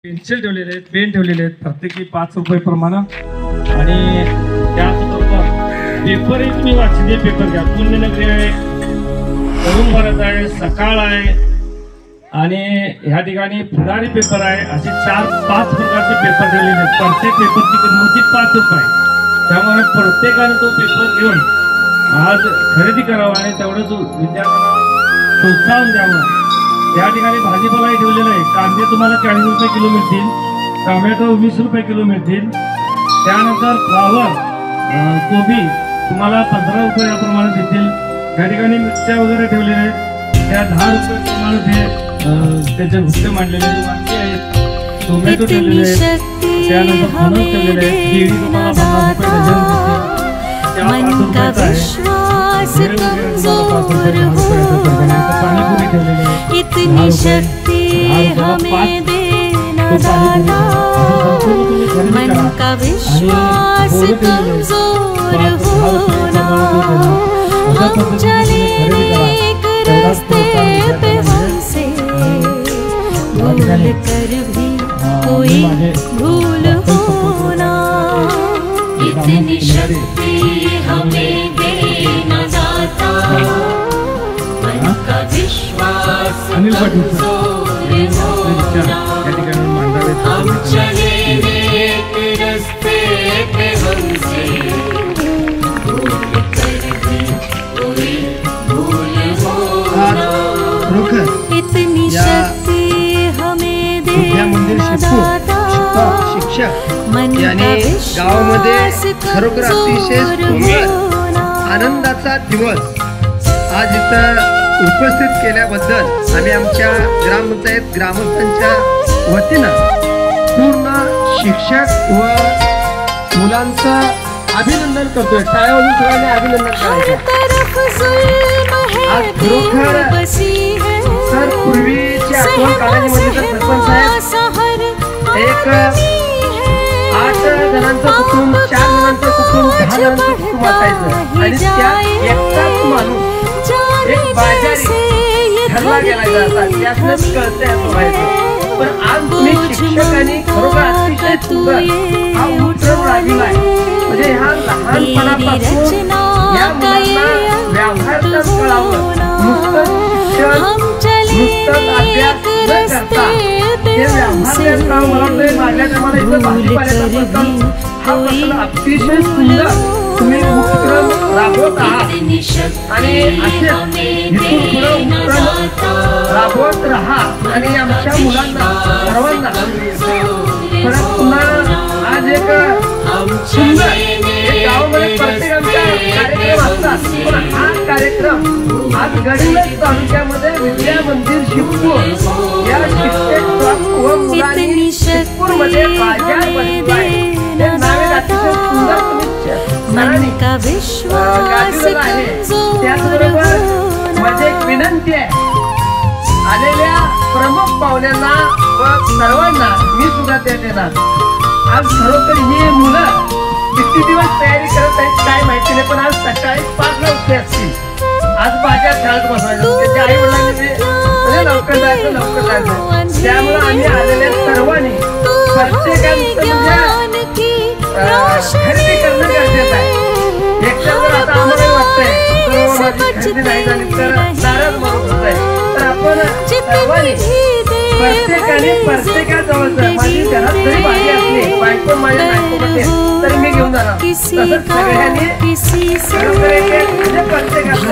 Pencil ठेवलेले आहेत, pen ठेवलेले आहेत, प्रत्येकी 5 रुपये प्रमाणे. आणि त्याचबरोबर पेपरही तुम्ही वाचले पेपर घ्या. पुण्यनगरी आहे, तरुण भारत आहे, सकाळ आहे आणि ह्या ठिकाणी पुढारी पेपर आहे. असे 4-5 प्रकारचे पेपर ठेवलेले आहेत. प्रत्येक पेपरची किंमत 5 रुपये. त्यामुळे प्रत्येकाने तो पेपर घेऊन आज खरेदी करावा आणि तेवढंच विद्यार्थ्यांना प्रोत्साहन द्यावं. या ठिकाणी भाजीपालाही ठेवलेला आहे. कांदे तुम्हाला 40 रुपये किलो मिळतील, टोमॅटो 20 रुपये किलो मिळतील. त्यानंतर फ्लावर, कोबी तुम्हाला 15 रुपये याप्रमाणे देतील. या ठिकाणी मिरच्या वगैरे ठेवलेल्या आहेत, त्या 10 रुपये प्रमाणे ते त्याचे भुट्टे मांडलेले आहेत. टोमॅटो ठेवलेले आहेत, त्यानंतर फणस ठेवलेले आहेत. केळी तुम्हाला 50 रुपये डझन मिळतील, त्या 5 रुपयाचा आहे. पाणीपुरी ठेवलेली आहे, इतनी शक्ति हमें देना दाता, मन का विश्वास कमजोर होना. हम चले नेक रास्ते पे, हमसे भूल कर भी कोई भूल होना. इतनी शक्ति हमें देना दाता, मन का विश्वास कमजोर होना. हम चले नेक रास्ते पे, हमसे भूल कर भी कोई भूल होना. इतनी शक्ति हमें देना दाता, शिक्षक यानी गावामध्ये खरोखर अतिशय सुंदर आनंदाचा दिवस आज इथं उपस्थित केल्याबद्दल आम्ही आमच्या ग्रामपंचायत ग्रामस्थांच्या वतीनं पूर्ण शिक्षक व मुलांचं अभिनंदन करतोय. टाळ्या वाजवून सगळ्यांनी अभिनंदन करायचं. आज खरोखर सर पूर्वीची आठवण काढायची म्हणजे तर सरपंच साहेब एक 8 जणांचं कुटुंब, 4 जणांचं कुटुंब, 10 जणांचं कुटुंब असायचं आणि त्यात एकटाच माणूस एक बाजारी ठरला गेला जाता. त्यातच कळतंय असं व्हायचं. पण आज तुम्ही शिक्षकांनी खरोखर अतिशय सुंदर हा उपक्रम राबविलाय. म्हणजे ह्या लहानपणापासून या मुलांना व्यवहारातच कळावं. नुसतं शिक्षण, नुसतं अभ्यास न करता हे व्यवहार मला वाटतं मागल्या टायमाला इथं भाजीपाल्याचा हा प्रश्न अतिशय सुंदर तुम्ही उपक्रम राबवत आहात आणि असे इथून पुढे उपक्रम राबवत राहा आणि आमच्या मुलांना सर्वांना परत पुन्हा आज एक सुंदर गावामध्ये प्रत्येकांचा कार्यक्रम असतात. पण हा कार्यक्रम आज गडिंग्लज तालुक्यामध्ये विद्या मंदिर शिवपूर या शिक्षक व मुलांनी शिवपूरमध्ये बाजार बनवलाय. हे नावे अतिशय सुंदर तुम्ही गाजवलेलं आहे. त्याचबरोबर माझी एक विनंती आहे, आलेल्या प्रमुख पाहुण्यांना व सर्वांना मी सुद्धा त्या देणार. आज खरोखर ही मुलं किती दिवस तयारी करत आहेत काय माहिती नाही, पण आज सकाळी 5 ला उठले असतील. आज बाजार शाळेत बसवायचं, त्याच्या आई वडिलांनी लवकर जायचं लवकर जायचं. त्यामुळे आम्ही आलेल्या सर्वांनी प्रत्येकांचं म्हणजे खरेदी करणं गरजेचं आहे. एकतर जर आता आम्हाला वाटतंय माझी खरेदी नाही झाली तर नाराज म्हणून होत आहे, तर आपण सर्वांनी प्रत्येकाने प्रत्येकाजवळचं माझी घरात जरी भाजी असली, बायको माझ्या बायकोमध्ये तर मी घेऊन जाणार. तसंच सगळ्यांनी प्रत्येकाचं